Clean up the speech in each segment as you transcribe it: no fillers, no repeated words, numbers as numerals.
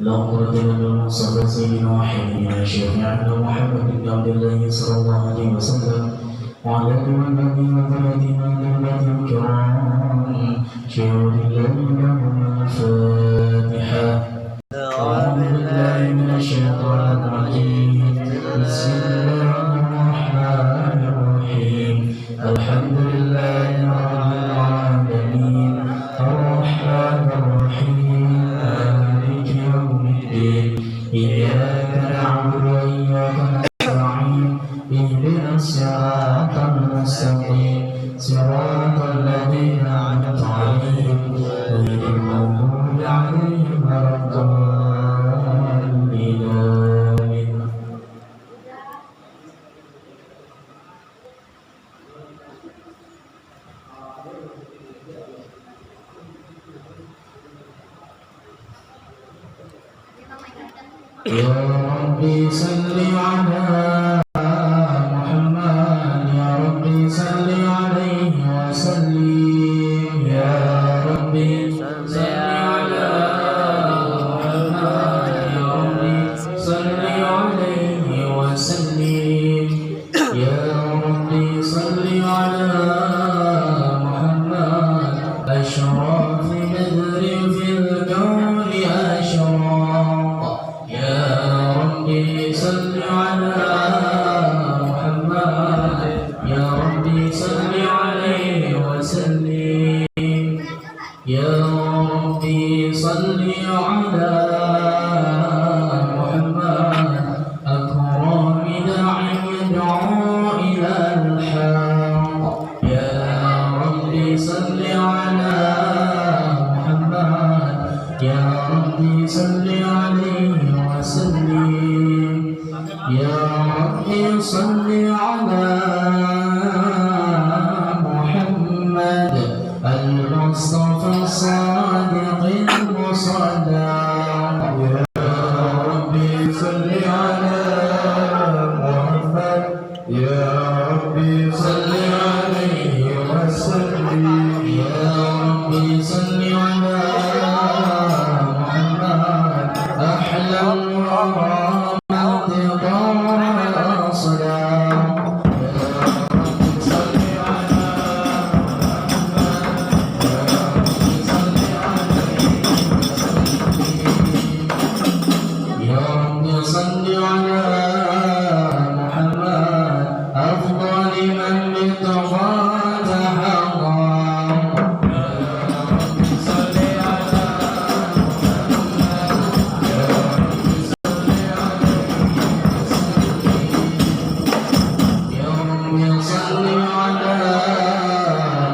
اللهم رد المصطفى سيدنا وحبيبنا شفيعنا محمد بن عبد الله صلى الله عليه وسلم وعلى آله وذريته وذريته الكرام شهود الله لهم الفاتحة. أعوذ بالله من الشيطان الرجيم. بسم الله الرحمن الرحيم. الحمد لله رب العالمين الرحمن الرحيم مالك يوم الدين إياك نعبد وإياك نستعين اهدنا الصراط المستقيم صراط الذين أنعمت عليهم غير المغضوب عليهم ولا الضالين آمين. يا ربي صل على محمد يا ربي صل عليه وسلم يا ربي صل على محمد يا ربي صل عليه وسلم يا ربي صل على محمد أشرف بدر في الكون أشراق يا ربي صل على محمد يا ربي صل عليه وسلم يا ربي صل على محمد أكرم داع يدعو إلى الحق يا ربي صل على محمد يا ربي صل عليه وسلم يا ربي صل على محمد المصطفى الصادق المصدق يا ربي صل على محمد يا ربي صل عليه وسلم يا ربي صل على محمد أحلى الغرامات ضاع صلاة يا رب صل على محمد أفضل من بالطغاة حقا يا رب صل على يا رب صل على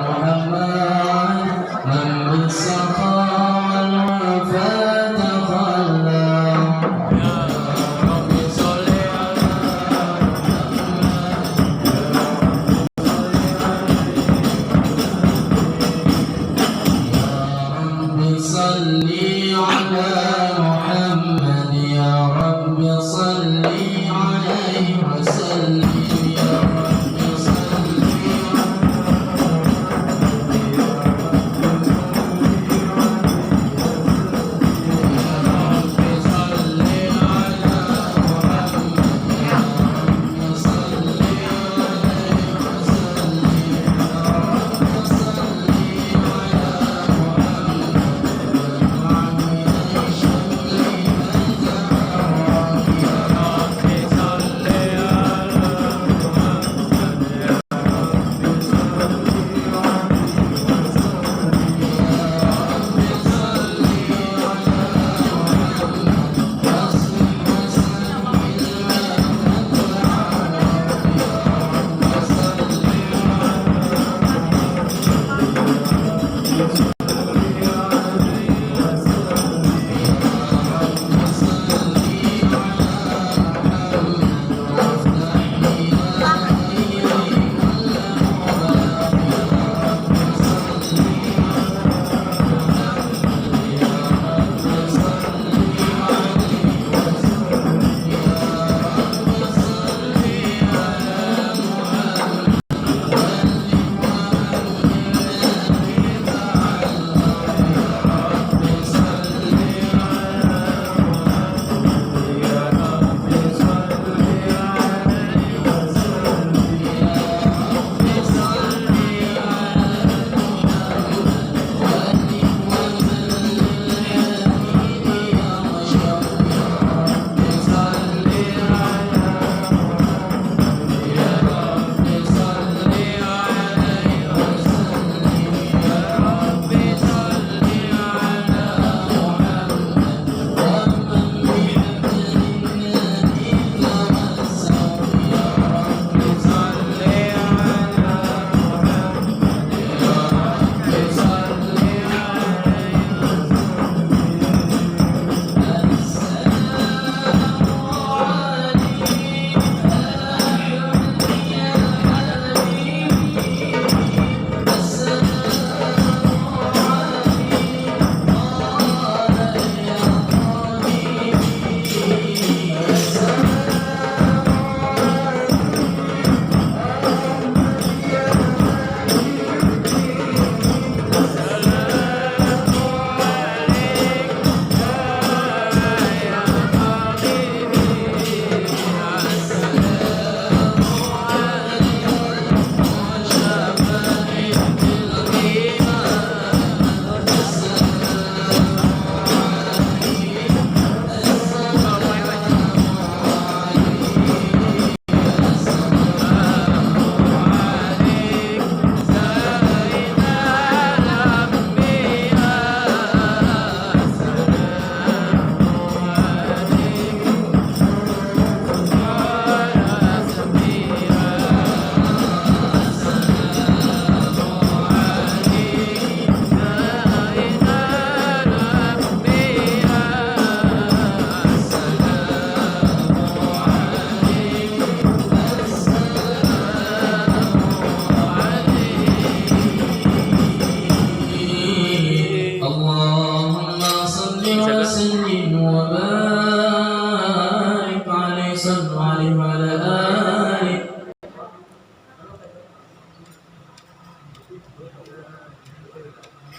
محمد من بالسخاء والوفاء تخلى يا رب صل على رب صل على محمد يا رب صل عليه وسلم يا رب صل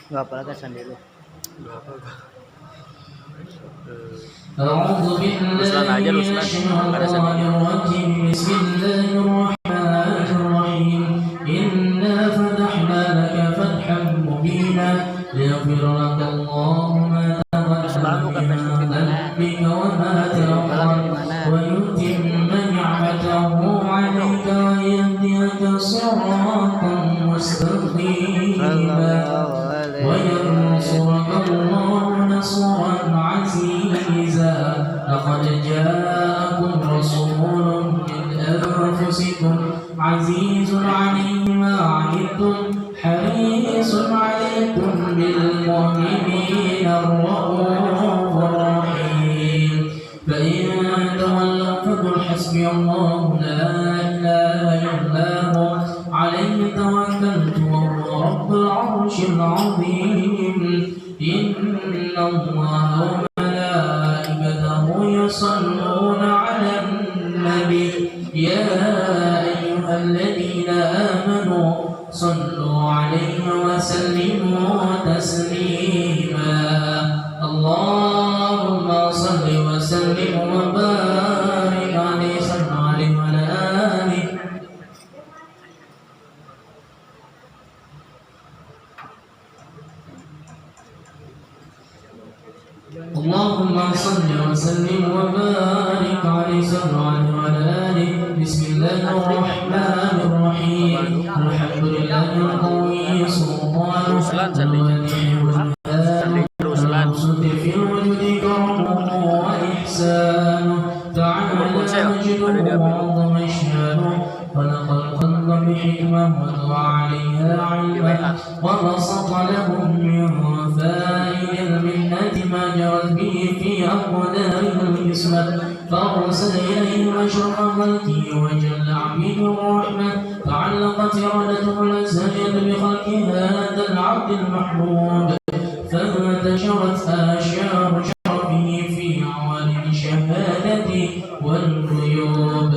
Nggak apa lagi sendiri. أعوذ بالله من الشيطان الرجيم بسم الله الرحمن الرحيم إنا فتحنا لك فتحا مبينا ليغفر لك الله ما تقدم من ذنبك وما تأخر ويتم نعمته عليك ويهديك صراطا مستقيما وينصرك الله نصرا عزيزا لقد جاءكم رسول من أنفسكم عزيز عليه ما عنتم حريص عليكم بالمؤمنين الرؤوف الرحيم فإن تولوا فقل حسبي الله لا إله إلا هو عليه توكلت وهو رب العرش العظيم إن الله وملائكته يصلون على النبي يا أيها الذين آمنوا صلوا عليه وسلموا تسليما اللهم صل وسلم وبارك عليه صلى الله عليه وعلى آله اللهم صل وسلم وبارك عليه صلى الله عليه وعلى آله بسم الله الرحمن الرحيم الحمد لله القوي سبحانه المقصود في الوجود كرمه وإحسانه تعالى مجده وعظم شانه خلق الخلق بحكمة وضع عليها علما وبسط لهم من فائد المنة ما جرت به في أقداره القسمة فأرسل إليهم أشرف خلقه وجل عبيده الرحمة تعلقت إرادته الأزهرية بخلق هذا العبد المحمود فانتشرت آشار شرفه في عوالم الشهادة والغيوب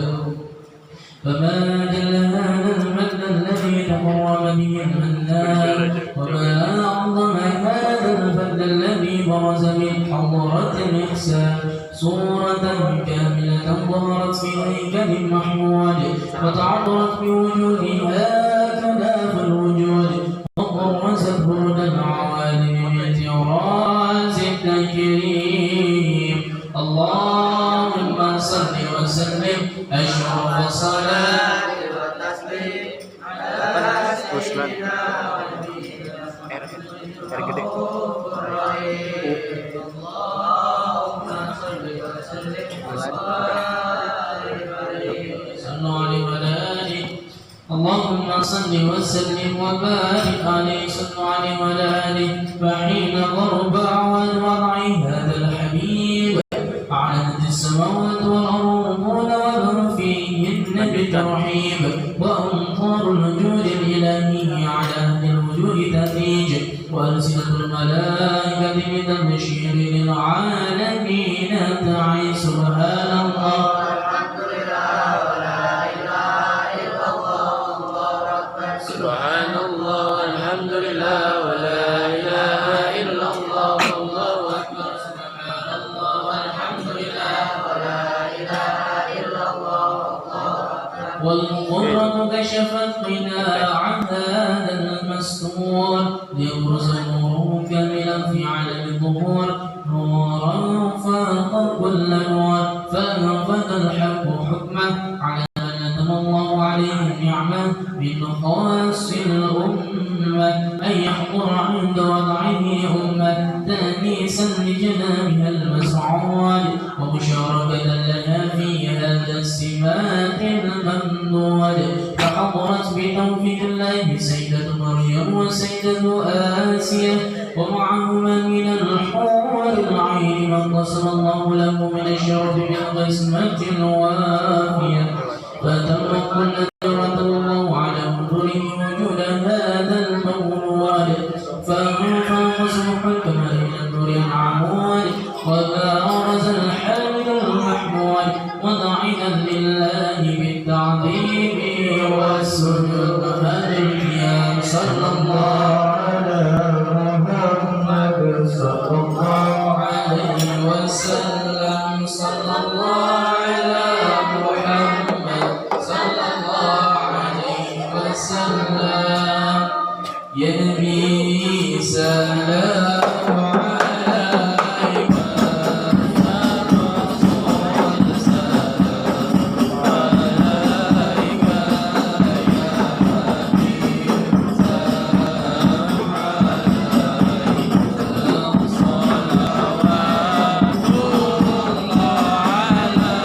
فما جل هذا المن الذي تقرب به المنان وما أعظم هذا الفضل الذي برز من حضرة الإحسان صورة كاملة ظهرت في هيكل محمود وتعطرت بوجودها كناف الوجود وبرزت برد العوالم بتراز التكريم اللهم صل وسلم أشرف صلاة والتسليم على سيدنا اللهم صل وسلم اللهم صل وسلم وبارك عليه صلى عليه وعلى آله فحين ضرب عوان وضع هذا الحبيب أعلنت السماوات والأرض ومن فيهن بالترحيب وأمطار الوجود الإلهي على أهل الوجود تهيج وألسنة الملائكة بتبشير للعالمين تعي سبحان الله الحمد لله ولا إله إلا الله الله أكبر سبحان الله الحمد لله ولا إله إلا الله الله أكبر سبحان الله الحمد لله ولا إله إلا الله الله أكبر والقرة كشفت قناع هذا المستور ليبرز نوره كاملا في عالم الظهور نورا فاق كل نور فأنفذ الحق حكمه على من أتم الله عليه النعمة من خواص الأمة أن يحضر عند وضعه أمة تأنيسا لجنابها المسعود ومشاركة لها في هذا السمات الممدود فحضرت بتوفيق الله سيدة مريم وسيدة آسيا ومعهما من الحور العين من قسم الله له من الشرف بالقسمة الوافية فتم كل ذرة الله على قدره وجود هذا المولود فانفق سبح الكمال من النور العمود وبارز الحامل المحمود وضعنا لله بالتعظيم والسجود هذا القيام صلى الله على محمد صلى الله عليه وسلم صلى الله على محمد صلى الله عليه وسلم يا نبي سلام عليك يا رسول سلام عليك يا حبيب سلام عليك صلوات الله عليك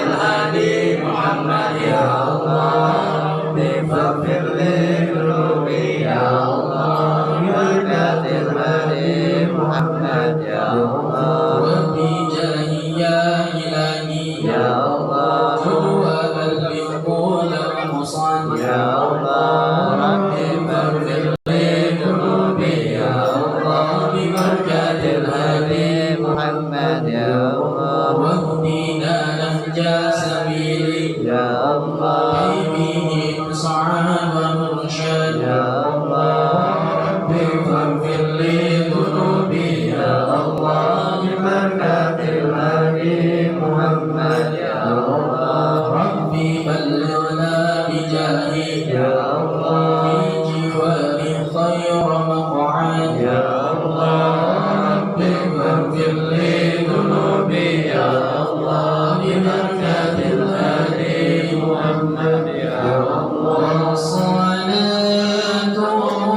الهادي محمد يا الله بفضل ذنوبي يا الله ببركة الهادي محمد يا الله وبجاه يا إلهي يا الله خذ وبلغ قول المصان يا الله رب فاغفر لي ذنوبي يا الله ببركة الهادي محمد يا الله واهدنا نهج سبيلي يا الله به نصعد ونرشد يا الله رب فاغفر لي ذنوبي يا الله ببركة الهادي محمد يا الله ربي بلغنا بجاهي يا الله في جواري خير مقعد يا الله ربي فاغفر لي ذنوبي يا الله ببركة الهادي محمد يا الله صلاة الله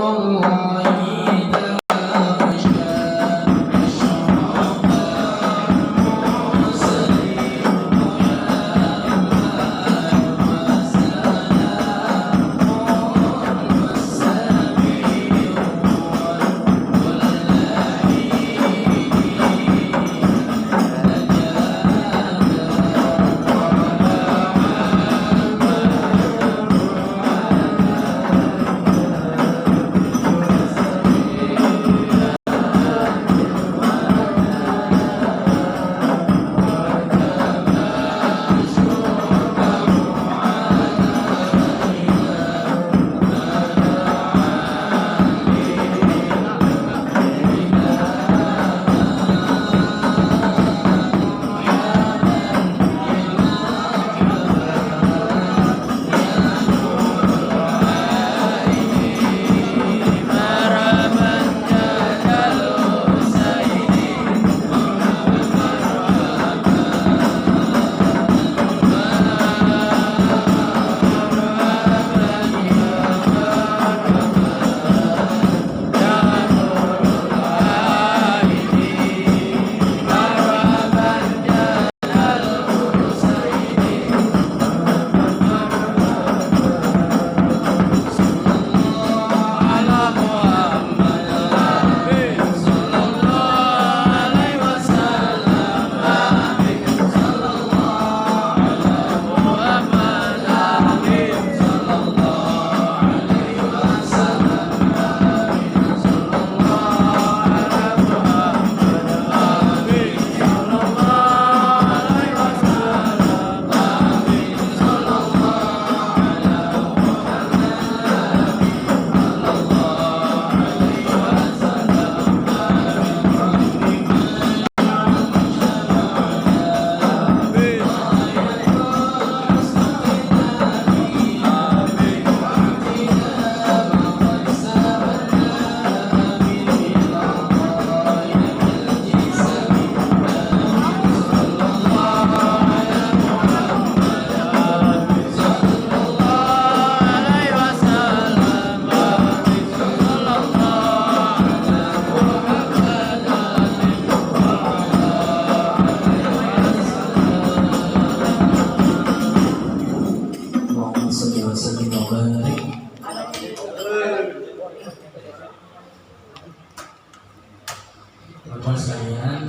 Bapak sekalian,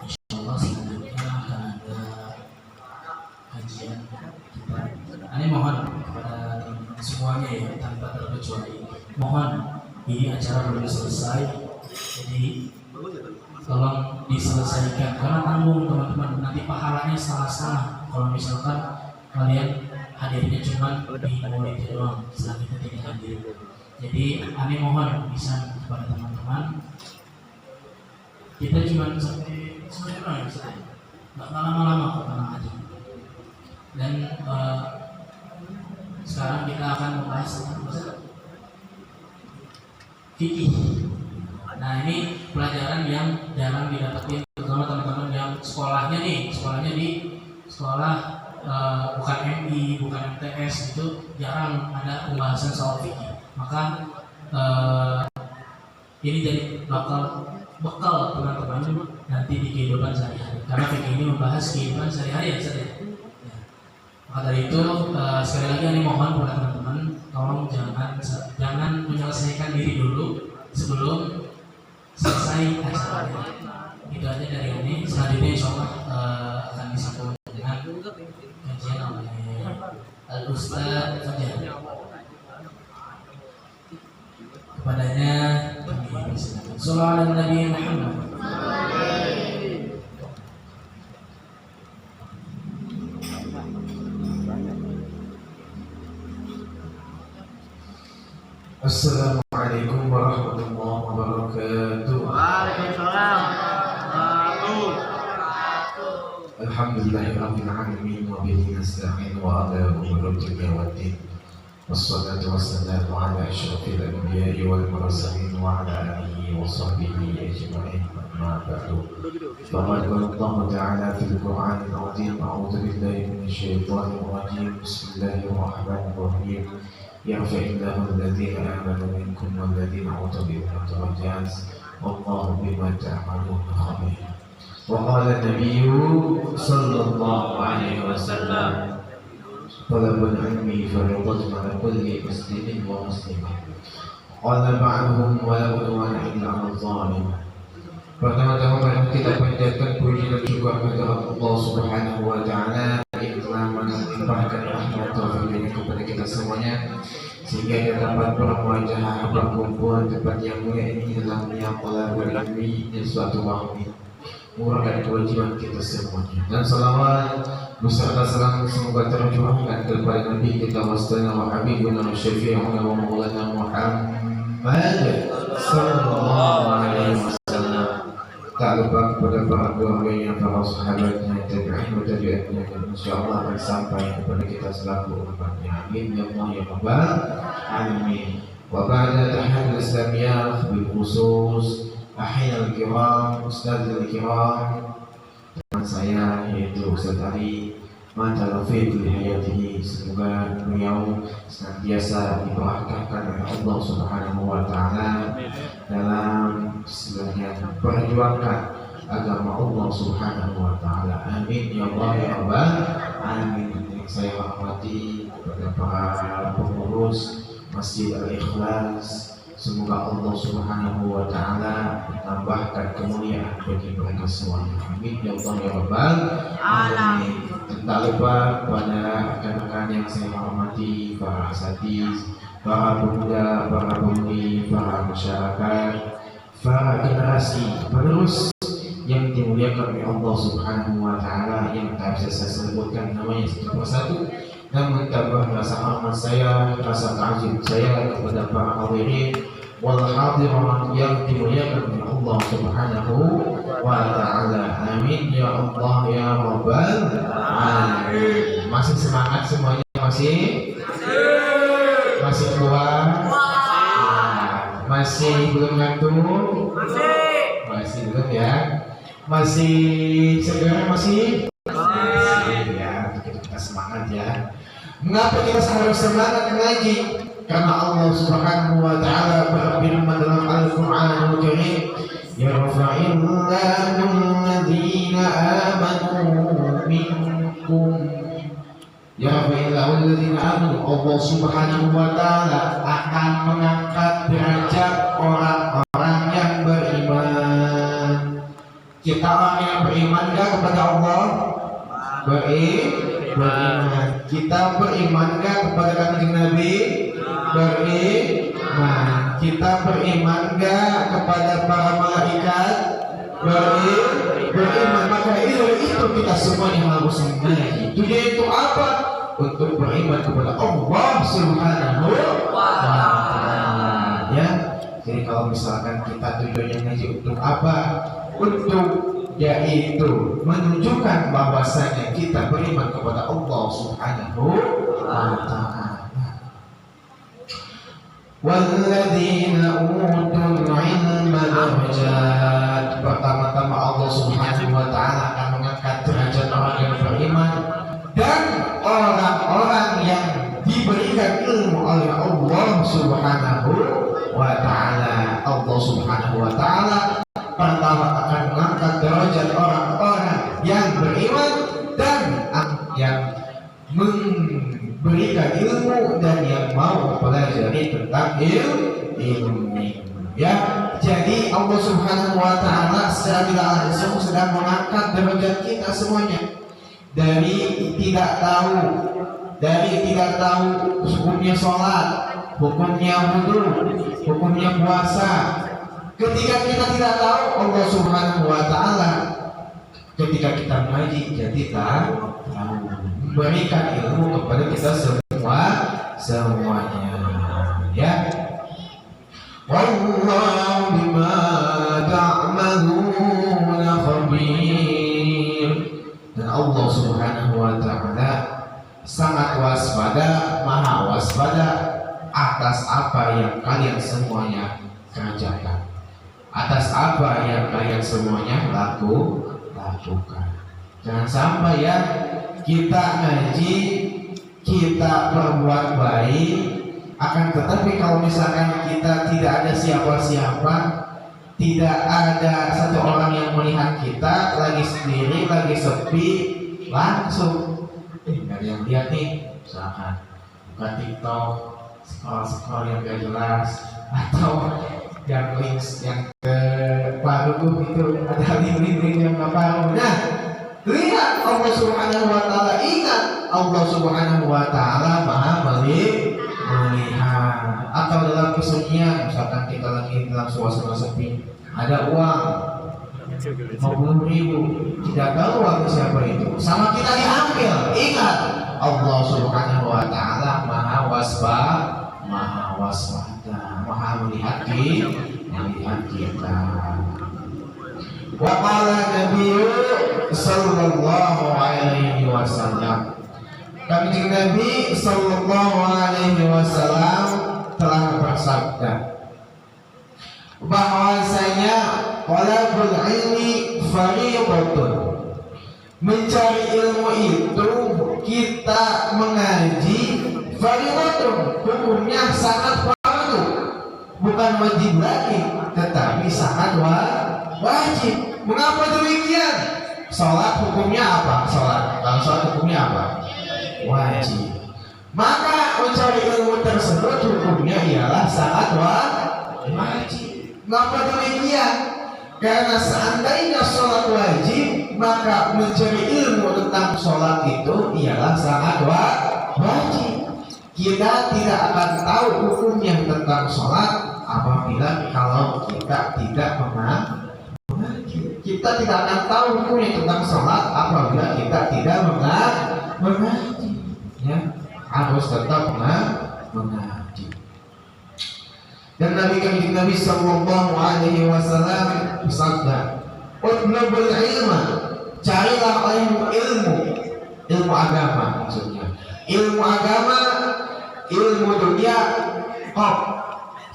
insya Allah selanjutnya akan ada kajian kita. Ini mohon kepada teman-teman semuanya ya, tanpa terkecuali. Mohon ini acara belum selesai, jadi tolong diselesaikan karena tanggung teman-teman, nanti pahalanya setengah-setengah kalau misalkan kalian hadirnya cuma di mulut doang, selanjutnya tidak hadir. Jadi Ani mohon bisa kepada teman-teman, kita cuma sampai sore ya, nggak lama-lama kok, tenang aja. Dan sekarang kita akan membahas tentang fikih. Nah, ini pelajaran yang jarang didapatin, terutama teman-teman yang sekolahnya di sekolah bukan MI, bukan MTS, itu jarang ada pembahasan soal fikih. Maka ini jadi bekal teman-teman nanti di kehidupan sehari-hari. karena fikih ini membahas kehidupan sehari-hari ya Ustaz ya. Maka dari itu sekali lagi ini mohon kepada teman-teman tolong jangan menyelesaikan diri dulu sebelum selesai acaranya. Itu aja dari ini. Selanjutnya insya Allah akan disambung dengan kajian oleh Al-Ustaz Fajar. Kepadanya kami persilakan. Shallallahu alaihi Nabi Muhammad. Assalamualaikum warahmatullahi wabarakatuh. Waalaikumsalam. Alhamdulillahirabbil alamin wa bihi nasta'in wa ala umuri dunya waddin. Wassalatu wassalamu ala asyrafil anbiya'i wal mursalin wa ala alihi wa sahbihi ajma'in. Amma ba'du. Faqad qala Allah ta'ala fil Qur'anil 'azim. A'udzu billahi minasy syaithanir rajim. Bismillahirrahmanirrahim. يرفع الله الذين آمنوا منكم والذين أوتوا العلم درجات والله بما تعملون خبير. وقال النبي صلى الله عليه وسلم طلب العلم فريضة على كل مسلم ومسلمة. قال بعضهم ولا عدوان إلا على الظالم. Pertama-tama kita panjatkan puji dan syukur kepada Allah Subhanahu wa taala yang telah melimpahkan rahmat taufik kepada kita semuanya sehingga kita dapat bermuajah berkumpul tempat yang mulia ini dalam niat talabul ilmi dan suatu waktu murahkan kewajiban kita semuanya. Dan salawat beserta salam semoga tercurahkan kepada Nabi kita wasdana wa habibuna wa syafi'una wa maulana Muhammad sallallahu alaihi wasallam. Tak lupa kepada para keluarganya, para sahabatnya, tabi'in wa tabi'atnya, dan insyaallah akan sampai kepada kita selaku umatnya. Amin ya Allah ya Rabbal alamin. Wa ba'da tahiyyatul islamiyah bil khusus ahil al-kiram, ustaz al-kiram, teman saya yaitu Ustaz Ali Mata Rafiq di hayatihi. Semoga beliau senantiasa diberkahkan oleh Allah Subhanahu wa taala dalam istilahnya perjuangkan agama Allah Subhanahu wa taala. Amin ya Allah ya Rabbal alamin. Yang saya hormati kepada para pengurus Masjid Al-Ikhlas, semoga Allah Subhanahu wa taala menambahkan kemuliaan bagi mereka semuanya. Amin ya Allah ya Rabbal alamin. Tak lupa kepada rekan-rekan yang saya hormati, para asatiz, para pemuda, para pemudi, para masyarakat, para generasi penerus yang dimuliakan oleh Allah Subhanahu wa taala, yang tak bisa saya sebutkan namanya satu persatu, namun tambah rasa hormat saya, rasa ta'zim saya kepada para hadirin wal hadirat yang dimuliakan oleh Allah Subhanahu wa taala. Amin ya Allah ya Rabbal alamin. Masih semangat semuanya? Masih kuat? Masih belum ngantuk? Masih belum ya? Masih segar? Masih ya, kita semangat ya. Mengapa kita harus semangat lagi? Karena Allah Subhanahu wa taala berfirman dalam Al-Qur'anul Karim, yarfa'illahu alladhina amanu minkum. Yarfa'illahu alladhina amanu. Allah Subhanahu wa taala akan mengangkat derajat orang-orang yang beriman. Kita orang yang beriman enggak kepada Allah? Beriman. Kita beriman enggak kepada Kanjeng Nabi? Beriman. Kita beriman enggak kepada para malaikat? Beriman. Maka itu kita semuanya harus mengerti. Itu yaitu apa? Untuk beriman kepada Allah Subhanahu wa taala. Ya. Jadi kalau misalkan kita tujuannya ngaji untuk apa? Untuk yaitu menunjukkan bahwasanya kita beriman kepada Allah Subhanahu wa taala. Walladzina utul ilma darajat. Pertama-tama Allah Subhanahu wa taala akan mengangkat derajat orang yang beriman dan orang-orang yang diberikan ilmu oleh Allah Subhanahu wa taala. Allah Subhanahu wa taala pertama akan mengangkat derajat orang-orang memberikan ilmu dan yang mau mempelajari tentang ilmu. Ya, jadi Allah Subhanahu wa taala secara tidak langsung sedang mengangkat derajat kita semuanya dari tidak tahu hukumnya sholat, hukumnya wudu, hukumnya puasa. Ketika kita tidak tahu, Allah Subhanahu wa taala ketika kita mengaji jadi tahu, memberikan ilmu kepada kita semuanya. Ya. Wallahu bima ta'maluna khabir. Dan Allah Subhanahu wa taala sangat waspada, maha waspada atas apa yang kalian semuanya kerjakan, atas apa yang kalian semuanya lakukan. Jangan sampai ya kita ngaji, kita berbuat baik, akan tetapi kalau misalkan kita tidak ada siapa-siapa, tidak ada satu orang yang melihat kita, lagi sendiri, lagi sepi, langsung nggak ada yang lihat nih, misalkan buka TikTok, scroll yang gak jelas, atau yang links yang ke baru itu ada link yang nggak baru. Nah, lihat Allah Subhanahu wa taala, ingat Allah Subhanahu wa taala maha melihat. Atau dalam kesunyian, misalkan kita lagi dalam suasana sepi, ada uang 50.000, tidak tahu uang siapa itu, sama kita diambil. Ingat Allah Subhanahu wa taala maha waspada, maha melihat kita. Wa qala Nabiyyu sallallahu alaihi wasallam, Kanjeng Nabi sallallahu alaihi wasallam telah bersabda bahwasanya talabul ilmi fardhatun, mencari ilmu itu, kita mengaji, fardhatun, hukumnya sangat fardu, bukan wajib lagi, tetapi sangat wajib. Mengapa demikian? Salat hukumnya apa? Kalau salat hukumnya apa? Wajib. Maka mencari ilmu tersebut hukumnya ialah sangat wajib. Mengapa demikian? Karena seandainya sholat wajib, maka mencari ilmu tentang sholat itu ialah sangat wajib. Kita tidak akan tahu hukumnya tentang sholat apabila kalau kita tidak mengaji. Kita tidak akan tahu hukumnya tentang sholat apabila kita tidak mengaji. Ya, harus tetap mengaji. Dan Nabi sallallahu alaihi wasallam bersabda, "Utlubul ilma", carilah ilmu agama maksudnya. Ilmu agama, ilmu dunia,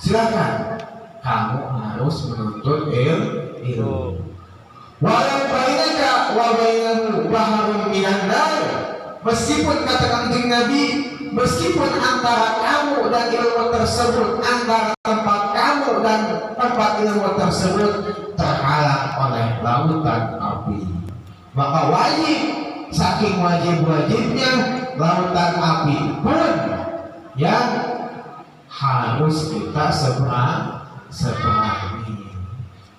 silakan kamu harus menuntut ilmu. Walau bainaka wa bainahu bahrun minan nar, meskipun kata Kanjeng Nabi, meskipun antara kamu dan ilmu tersebut, antara tempat kamu dan tempat ilmu tersebut terhalang oleh lautan api, maka wajib, saking wajibnya lautan api pun yang harus kita seberangi.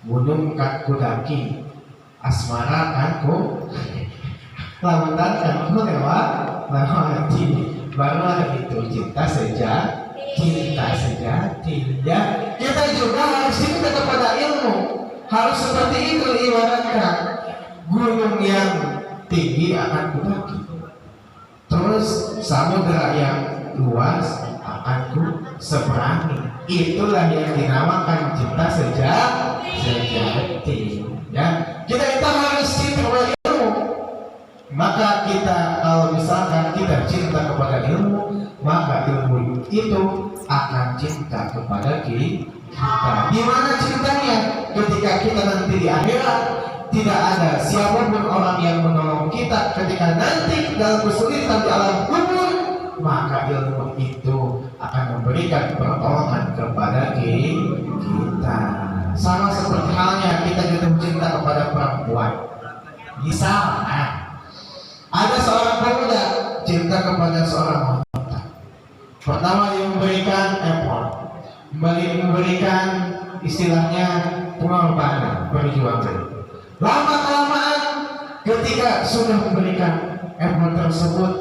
Gunung kan kudaki, asmara kan ku lautan kan ku lewati, barulah itu cinta sejati. Ya, kita juga harus cinta kepada ilmu, harus seperti itu. Ibaratkan gunung yang tinggi akan kudaki, terus samudera yang luas akan ku seberangi. Itulah yang dinamakan cinta sejati. Ya, kita harus cinta kepada ilmu. Maka kita, kalau misalkan kita cinta kepada ilmu, maka ilmu itu akan cinta kepada kita. Di mana cintanya? Ketika kita nanti di akhirat, tidak ada siapapun orang yang menolong kita ketika nanti dalam kesulitan di alam kubur, maka ilmu itu akan memberikan pertolongan kepada kita. Sama seperti halnya kita jatuh cinta kepada perempuan. Misalnya ada seorang pemuda cinta kepada seorang wanita. Pertama dia memberikan effort, memberikan istilahnya pengorbanan, perjuangan. Lama kelamaan ketika sudah memberikan effort tersebut,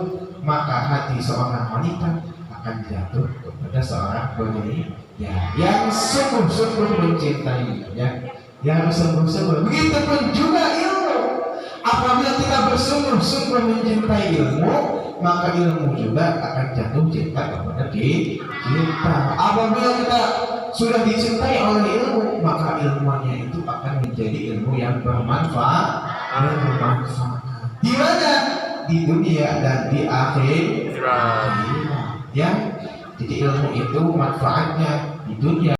maka hati seorang wanita akan jatuh kepada seorang pria yang sungguh-sungguh mencintai, yang sungguh-sungguh. Begitupun juga ilmu. Apabila kita bersungguh-sungguh mencintai ilmu, maka ilmu juga akan jatuh cinta kepada kita. Apabila kita sudah dicintai oleh ilmu, maka ilmunya itu akan menjadi ilmu yang bermanfaat. Di mana? Di dunia dan di akhirat. Ya, jadi ilmu itu manfaatnya di dunia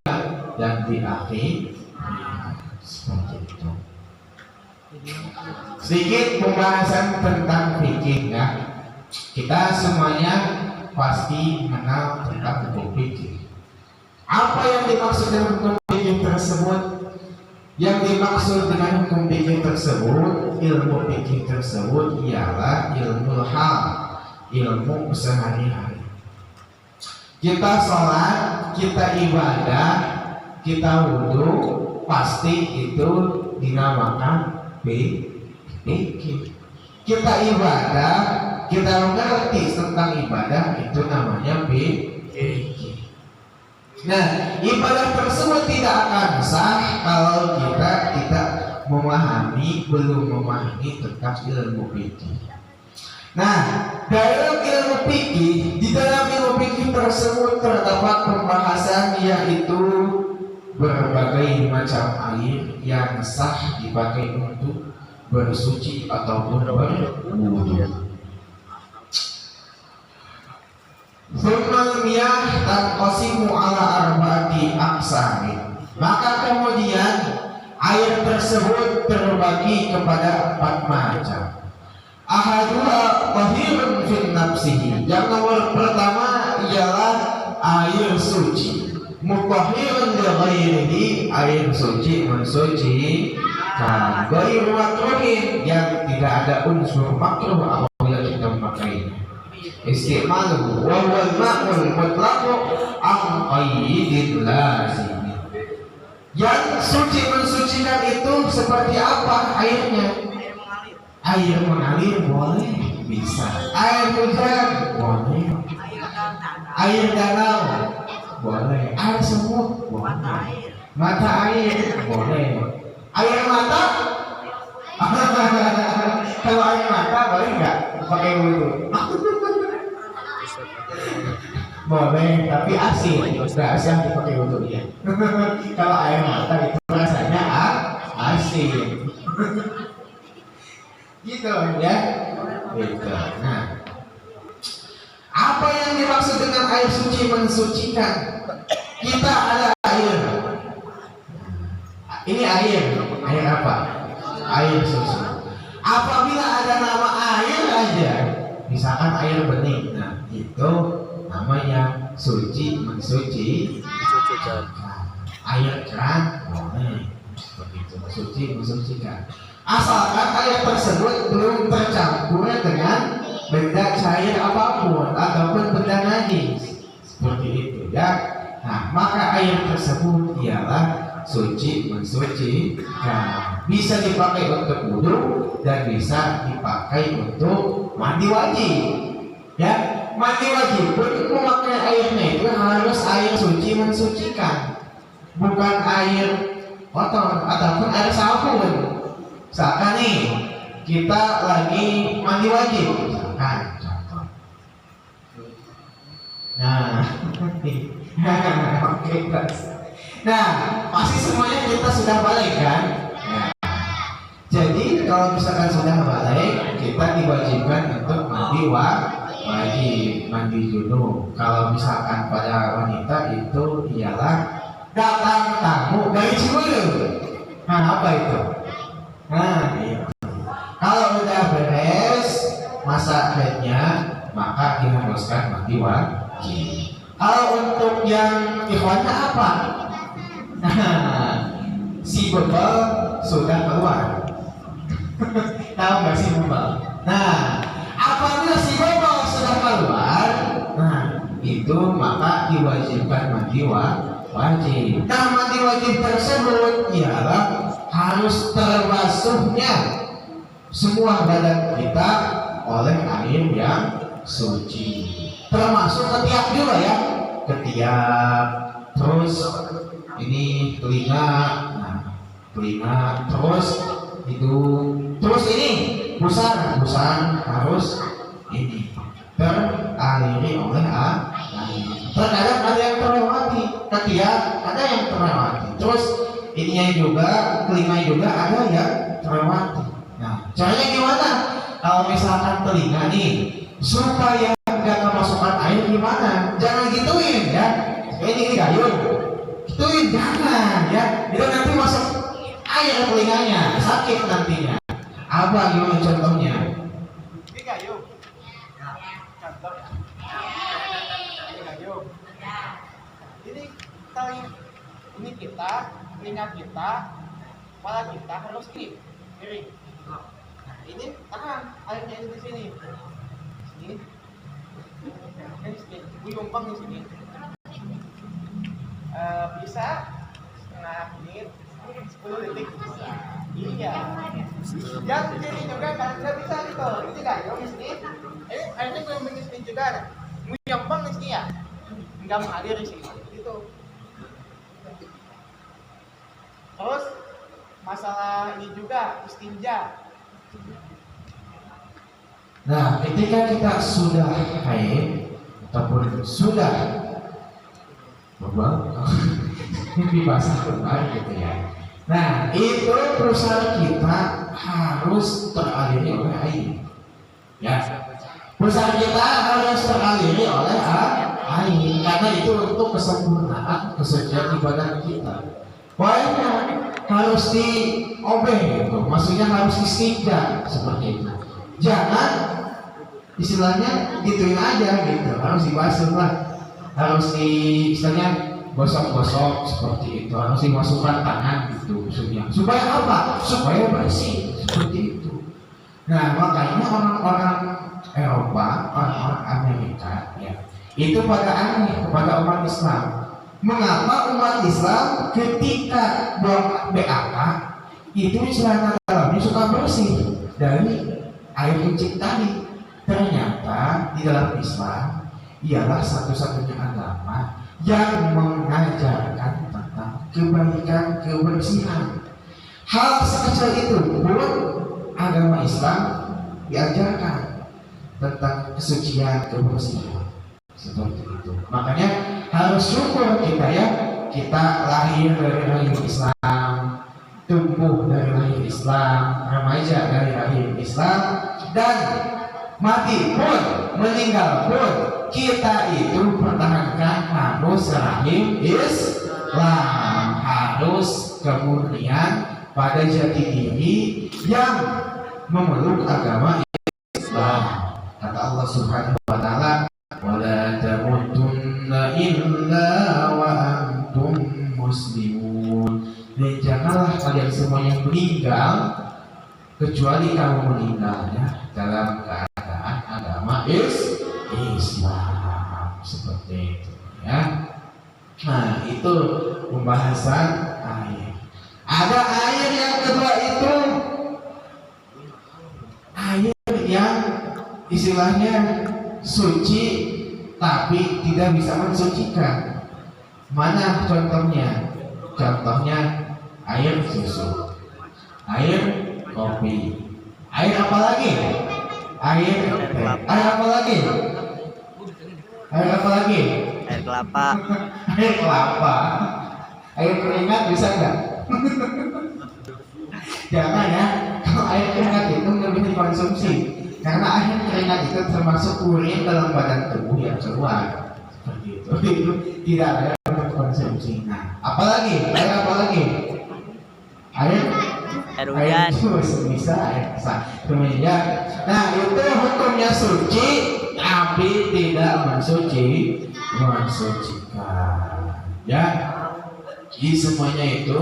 dan di akhirat. Seperti itu. Sedikit pembahasan tentang fikih ya. Kita semuanya pasti mengenal tentang hukum fikih. Apa yang dimaksud dengan hukum fikih tersebut? Yang dimaksud dengan hukum fikih tersebut, ilmu fikih tersebut ialah ilmu hal, ilmu sehari-hari. Kita sholat, kita ibadah, kita wudhu, pasti itu dinamakan fikih. Kita ibadah, kita mengerti tentang ibadah, itu namanya fikih. Nah, ibadah tersebut tidak akan sah kalau kita tidak belum memahami tentang ilmu fikih. Nah, dalam ilmu fikih, di dalam ilmu fikih tersebut terdapat pembahasan yaitu berbagai macam air yang sah dipakai untuk bersuci ataupun berwudu. Thummal miyah tanqasimu ala arba'ati aqsamin. Maka kemudian air tersebut terbagi kepada 4 macam. Ahaduha tahirun fin nafsihi. Yang nomor pertama ialah air suci. Mutahhirun li ghairihi, air suci mensucikan. Ghairu makruhin, yang tidak ada unsur makruh apabila kita memakainya. Istimalu wa huwa al-ma'ul mutlaqu an qayyidin lazim. Yang suci mensucikan itu seperti apa airnya? Air mengalir boleh, bisa. Air hujan boleh. Air danau boleh. Air semut boleh. Mata air boleh. Air mata? Kalau air mata boleh nggak pakai wudhu? Boleh, tapi asin. Nggak asin dipakai wudhu ya. Kalau air mata itu rasanya asin. Gitu ya. Gitu. Nah, apa yang dimaksud dengan air suci mensucikan? Kita ada air. Ini air apa? Air suci. Apabila ada nama air aja, misalkan air bening, nah itu namanya suci mensucikan. Air keran boleh, begitu suci mensucikan. Asalkan air tersebut belum tercampur dengan benda cair apapun ataupun benda najis, seperti itu ya. Nah, maka air tersebut ialah suci mensucikan. Bisa dipakai untuk wudhu dan bisa dipakai untuk mandi wajib. Ya, mandi wajib pun memakai airnya itu harus air suci mensucikan, bukan air kotor ataupun air sabun. Misalkan nih kita lagi mandi wajib, misalkan contoh. Nah, oke, nah pasti semuanya kita sudah balik kan? Nah, jadi kalau misalkan sudah balik, kita diwajibkan untuk mandi wajib, mandi junub. Kalau misalkan pada wanita itu ialah datang tamu dari Cibulu. Nah, apa itu? Nah, itu. Kalau udah beres masa haidnya, maka diharuskan mandi wajib. Kalau untuk yang ikhwannya apa? Nah, si bebel sudah keluar. Tahu nggak si bebel? Nah, apabila si bebel sudah keluar, itu maka diwajibkan mandi wajib. Nah, mandi wajib tersebut ialah harus terbasuhnya semua badan kita oleh air yang suci, termasuk ketiak juga ya, ketiak, terus ini telinga, nah telinga, terus hidung, terus ini busana harus ini teraliri oleh air. Terkadang ada yang terlewati, ketiak ada yang terlewati, terus ininya juga, telinga juga ada yang terlewati. Nah, caranya gimana? Kalau misalkan telinga nih, supaya nggak kemasukan air gimana? Jangan gituin ya. Ini gayung, gituin jangan ya. Itu nanti masuk air telinganya, sakit nantinya. Apa gimana contohnya? Ini gayung. Contoh. Ini gayung. Ini ini kita, telinga kita, kepala kita harus miring. Nah, ini tahan airnya ini di sini. Sini. Ini sini. Yumpang di sini. Bisa setengah menit, 10 detik bisa. Iya. Yang sini juga kan nggak bisa gitu. Ini gayung di sini. Airnya gue di sini juga. Yumpang di sini ya. Nggak mengalir di sini. Gitu. Terus masalah ini juga istinja. Nah, ketika kita sudah haid ataupun sudah mimpi basah benar gitu ya. Nah, itu perusahaan kita harus teraliri oleh air. Ya, perusahaan kita harus teraliri oleh air karena itu untuk kesempurnaan kesucian ibadah kita. Pokoknya harus diobeh gitu, maksudnya harus istinja seperti itu. Jangan istilahnya gituin aja gitu, harus dibasuh lah, harus istilahnya gosok-gosok seperti itu, harus dimasukkan tangan gitu maksudnya. Supaya apa? Supaya bersih seperti itu. Nah, makanya orang-orang Eropa, orang-orang Amerika ya, itu pada aneh kepada umat Islam. Mengapa umat Islam ketika buang BAK itu celana dalamnya suka bersih dari air kencing tadi? Ternyata di dalam Islam ialah satu-satunya agama yang mengajarkan tentang kebaikan kebersihan. Hal sekecil itu pun agama Islam diajarkan tentang kesucian kebersihan seperti itu. Makanya harus syukur kita ya, kita lahir dari rahim Islam, tumbuh dari rahim Islam, remaja dari rahim Islam, dan mati pun, meninggal pun, kita itu pertahankan harus rahim Islam, harus kemudian pada jati diri yang memeluk agama Islam. Kata Allah Subhanahu wa taala, wala tamutunna illa wa antum muslimun. Dan janganlah kalian semuanya meninggal kecuali kamu meninggalnya dalam keadaan agama Islam, seperti itu ya. Nah, itu pembahasan air. Ada air yang kedua itu air yang istilahnya suci tapi tidak bisa mensucikan. Mana contohnya? Contohnya air susu, air kopi, air apa lagi? Air apa lagi? Air apa lagi? Air kelapa. Air kelapa. Air keringat bisa nggak? Jangan ya. Kalau air keringat itu nggak bisa dikonsumsi. Karena air keringat itu termasuk urin dalam badan tubuh yang keluar seperti itu. Itu tidak ada untuk konsumsi. Nah, apalagi? Air apa lagi? Air Hujan. Bisa air sah. Kemudian, nah itu hukumnya suci tapi tidak mensucikan. Ya, jadi semuanya itu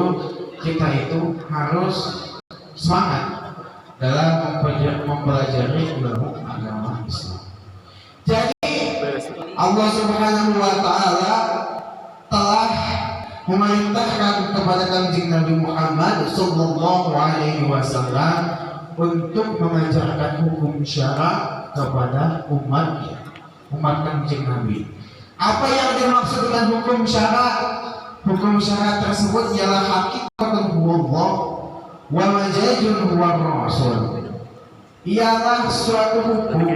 kita itu harus semangat dalam mempelajari ilmu agama Islam. Jadi Allah Subhanahu wa taala telah memerintahkan kepada Kanjeng Nabi Muhammad sallallahu alaihi wasallam untuk mengajarkan hukum syara kepada umatnya, umat Kanjeng Nabi. Apa yang dimaksud dengan hukum syara? Hukum syara tersebut ialah hakikatun huwallah wa majazun huwa rasul. Ialah suatu hukum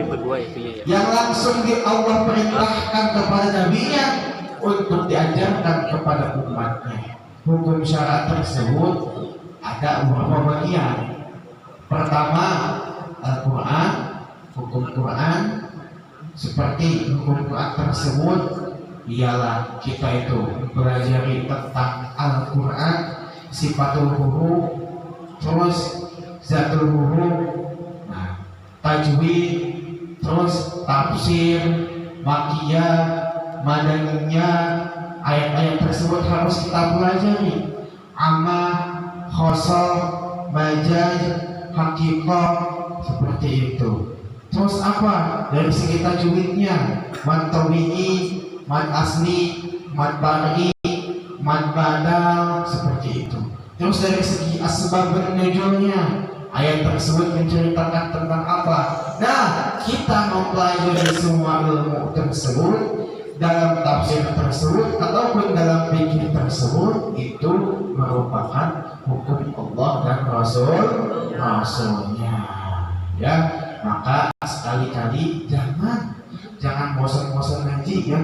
yang langsung Allah perintahkan kepada nabinya untuk diajarkan kepada umatnya. Hukum syara tersebut ada beberapa bagian. Pertama, Al-Quran, hukum Quran. Seperti hukum Quran tersebut ialah kita itu mempelajari tentang Al-Quran, sifatul huruf, terus zatul huruf, tajwid, terus tafsir, makiyah, madaniyah. Ayat-ayat tersebut harus kita pelajari. Ammah, khosal, majaz, hakikah, seperti itu. Terus apa? Dari segi tajwidnya, mad tabi'i, mad asli, mad bari, mad badal, seperti itu. Terus dari segi asbabun nuzulnya, ayat tersebut menceritakan tentang apa? Nah, kita mempelajari semua ilmu tersebut dalam tafsir tersebut ataupun dalam fikih tersebut, itu merupakan hukum Allah dan Rasulnya. Ya, maka sekali-kali jangan bosan-bosan ngaji ya.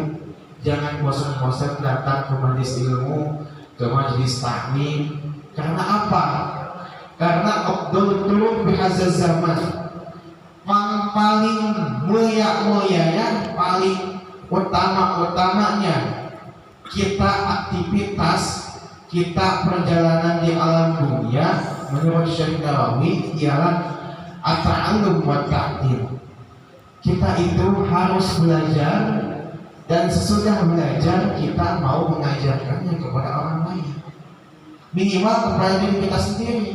Jangan bosan-bosan datang ke majelis ilmu, ke majelis taklim. Karena apa? Karena Abdul Tuluk bihazal zaman paling mulia-mulianya, paling utama-utamanya kita aktivitas, kita perjalanan di alam dunia menurut Syekh Nawawi ialah at-ta'allum wa ta'lim. Kita itu harus belajar, dan sesudah belajar kita mau mengajarkannya kepada orang lain, minimal kepada diri kita sendiri.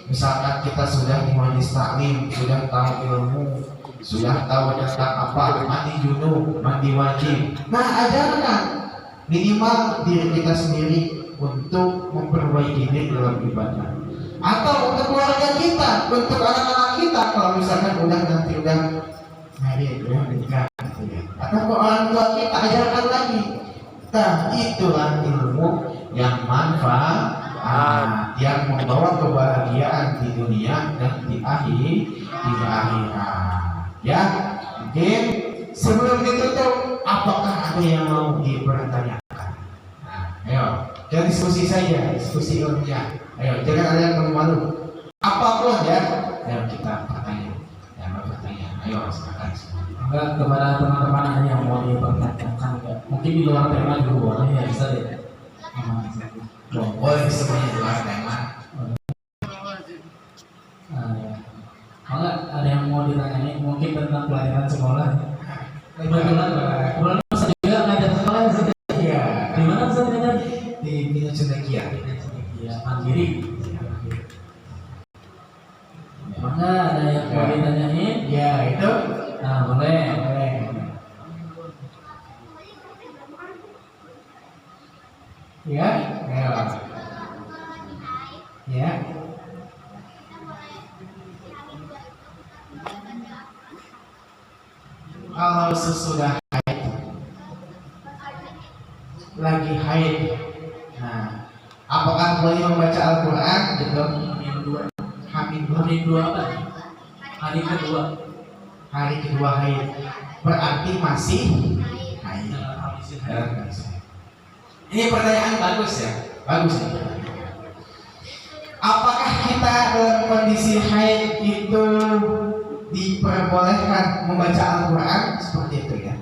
Misalkan kita sudah di majelis taklim, sudah tahu ilmu, sudah tahu tentang apa mandi junub, mandi wajib. Nah, ajarkan minimal diri kita sendiri untuk memperbaiki diri dalam ibadah, atau untuk keluarga kita, untuk anak-anak kita kalau misalkan nanti udah married, udah menikah, gitu ya. Atau ke orang tua kita ajarkan lagi. Nah, itulah ilmu yang manfaat, yang membawa kebahagiaan di dunia dan di akhirat. Ya, mungkin sebelum ditutup, apakah ada yang mau dipertanyakan? Nah, ayo, kita diskusi saja, diskusi ilmiah. Ayo, jangan ada yang malu-malu. Apapun ya, ayo kita bertanya. Yang mau bertanya, ayo silakan. Enggak, kepada teman-teman ada yang mau dipertanyakan enggak? Mungkin di luar tema dulu boleh ya, bisa deh. Boleh semuanya di luar tema. Enggak, ada yang mau ditanyain mungkin tentang pelajaran sekolah. Kebetulan Ustaz juga ngajar sekolah sih. Iya. Di mana Ustaz ngajar? Di Bina Cendekia. Ya, mandiri. Maka ada yang mau ditanyain? Ya, itu. Nah, boleh. Ya, ayo. Ya. Kalau sesudah haid, lagi haid, nah, apakah boleh membaca Al-Quran gitu? Hamil dua apa? Hari kedua. Hari kedua haid, berarti masih haid. Ini pertanyaan bagus ya, bagus ya. Apakah kita dalam kondisi haid itu diperbolehkan membaca Al-Quran? Seperti itu ya.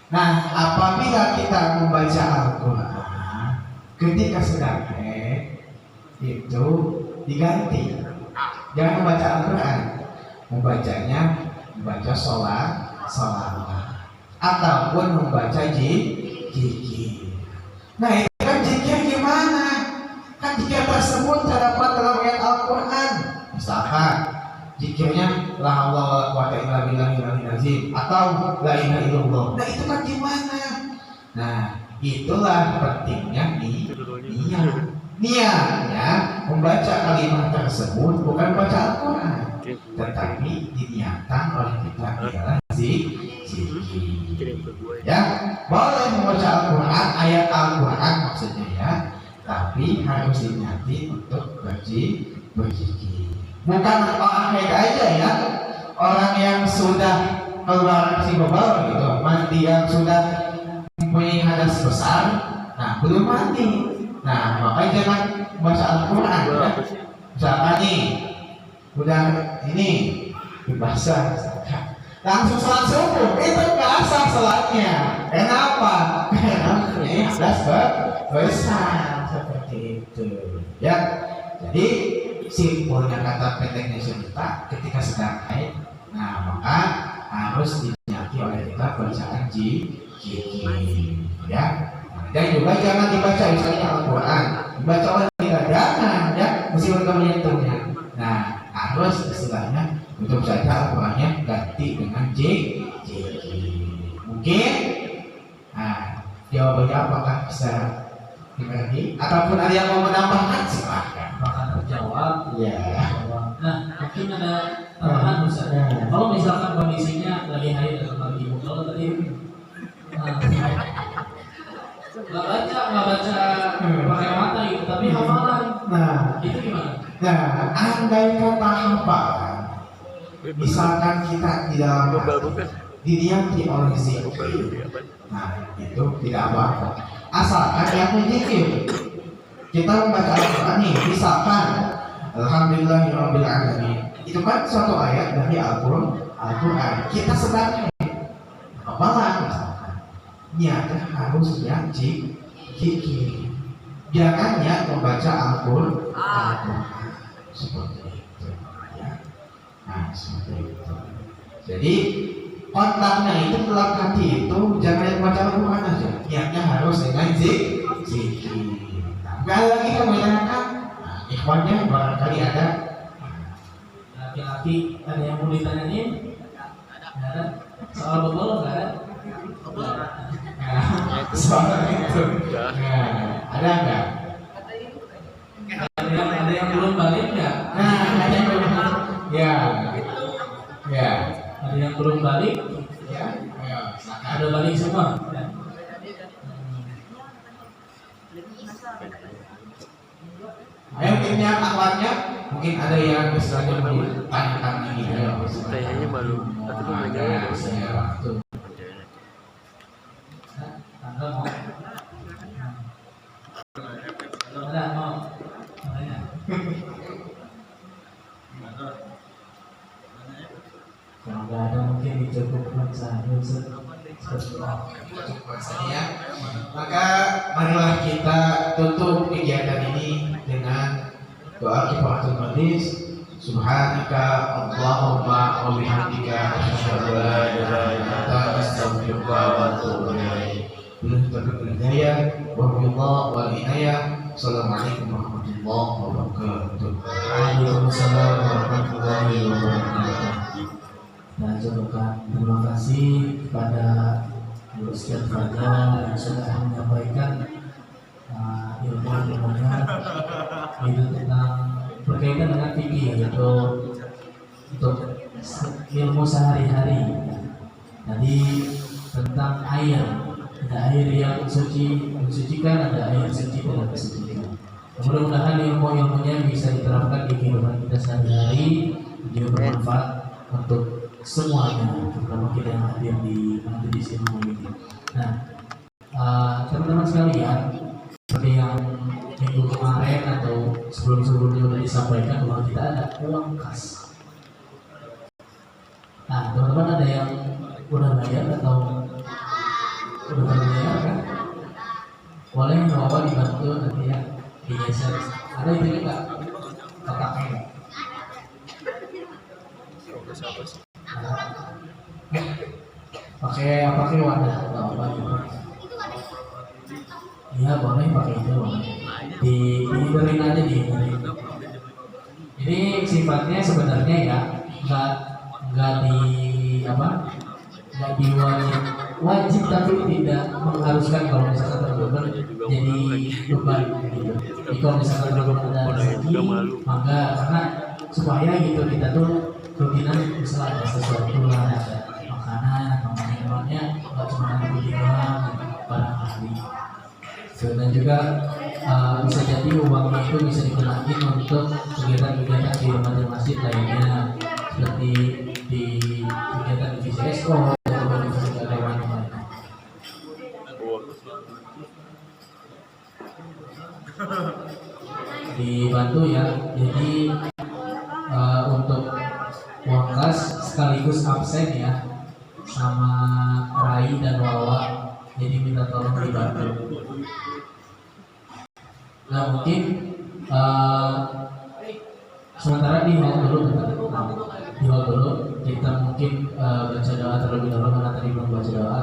Nah, apabila kita membaca Al-Quran ketika sedang haid, itu diganti. Jangan membaca Al-Quran, membaca sholat, ataupun membaca zikir. Nah, itu kan zikir gimana? Kan zikir tersebut terdapat dalam ayat Al-Quran. Misalkan zikirnya la haula wala quwwata illa billah Astagfirullahaladzim atau la ilaha illallah. Nah itu kan gimana? Nah itulah pentingnya niatnya membaca kalimat tersebut bukan baca Al-Quran, tetapi diniatkan oleh kita ialah zikir. Ya, boleh membaca Al-Quran, ayat Al-Quran maksudnya ya, tapi harus diniati untuk berzikir. Bukan orang kayak aja ya, orang yang sudah keluar si bebal gitu, mandi yang sudah mempunyai hadas besar, nah belum mandi. Nah makanya jangan baca Al-Quran ya. Misalkan nih udah ini dibasah langsung sholat subuh, itu nggak sah sholatnya. Kenapa? Karena ini hadas besar seperti itu ya. Jadi simpulnya kata pendeknya cerita ketika sedang haid, nah maka harus diniati oleh kita bacaan zikir ya. Dan juga jangan dibaca misalnya Al-Quran, dibaca oleh kita jangan ya, meskipun kamu menyentuhnya. Nah harus istilahnya untuk saja Al-Qurannya ganti dengan zikir. Mungkin jawabannya apakah bisa dimengerti ataupun ada yang mau menambahkan silahkan. Apakah terjawab? Ya. Nah, mungkin ada tambahan misalnya. Kalau misalkan kondisinya lagi haid atau lagi kalau tadi nggak baca pakai mata gitu, tapi hafalan. Nah, itu gimana? Nah, andai kata hafalan, misalkan kita di dalam diniati oleh zikir, nah itu tidak apa-apa. Asalkan yang berzikir. Kita membaca Al-Quran nih, misalkan Alhamdulillahirabbil alamin. Itu kan suatu ayat dari Al-Quran. Kita sedang hafalan misalkan. Niatnya harus yang zikir. Jangan niat membaca Al-Quran. Seperti itu ya. Nah, seperti itu. Jadi kontaknya itu dalam hati itu jangan baca Al-Quran aja. Niatnya harus dengan zikir. Kalau lagi kamu tanyakan, ikhwannya barangkali ada laki-laki ada yang mau ditanyain? Nggak ada. Soal betul nggak ada? Soal itu. Ada nggak? Ada yang belum balik nggak? Nah, ada yang belum. Ya. Ada yang belum balik? Ya. Ayo, silakan. Ada balik semua? Ya. Ayo mungkinnya akhwatnya mungkin ada yang istilahnya ditanyakan lagi ya. Kayaknya malu. Tapi kok menjawab? Waktu. Anda mau? Ada mau? Tanya. Kalau nggak ada mungkin dicukupkan saja. Cukup saja. Maka marilah kita tutup kegiatan ini dengan doa kifaratul majlis. Subhanaka Allahumma wa bihamdika asyhadu an la ilaha illa anta astaghfiruka wa atubu ilaik. Billahi taufiq wal hidayah wa billahi wal inayah. Assalamualaikum warahmatullahi wabarakatuh. Waalaikumsalam warahmatullahi wabarakatuh. Dan ucapkan terima kasih kepada Guru Ustaz Fajar yang sudah menyampaikan ilmu-ilmunya itu tentang berkaitan dengan fikih, yaitu untuk ilmu sehari-hari. Tadi tentang air, ada air yang mensucikan, ada air suci tidak mensucikan. Mudah-mudahan ilmu-ilmunya bisa diterapkan di kehidupan kita sehari-hari, juga bermanfaat untuk semuanya, terutama kita yang hadir di majelis ilmu ini. Nah, teman-teman sekalian, seperti yang minggu kemarin atau sebelum-sebelumnya sudah disampaikan bahwa kita ada uang kas. Nah, teman-teman ada yang udah bayar atau udah bayar kan? Boleh bawa dibantu nanti ya digeser. Ada itu enggak? Kotaknya enggak? Pakai wadah atau apa gitu. Iya boleh pakai itu, boleh. Dihindarin aja dihindarin. Ini sifatnya sebenarnya ya nggak di apa nggak wajib tapi tidak mengharuskan kalau misalkan teman-teman jadi beban gitu. Jadi kalau misalkan teman-teman ada rezeki, maka karena supaya gitu kita tuh rutinan misalnya ada sesuatu lah, ada makanan atau minumannya nggak cuma nanti doang barangkali. Dan juga bisa jadi uangnya itu bisa digunakan untuk kegiatan-kegiatan di masjid lainnya seperti di kegiatan di VCSO atau di kegiatan lainnya. Dibantu ya, jadi untuk uang kas sekaligus absen ya sama Rai dan Wawa, jadi minta tolong dibantu. Nah mungkin sementara di hall dulu, kita mungkin baca doa terlebih dahulu karena tadi belum baca doa.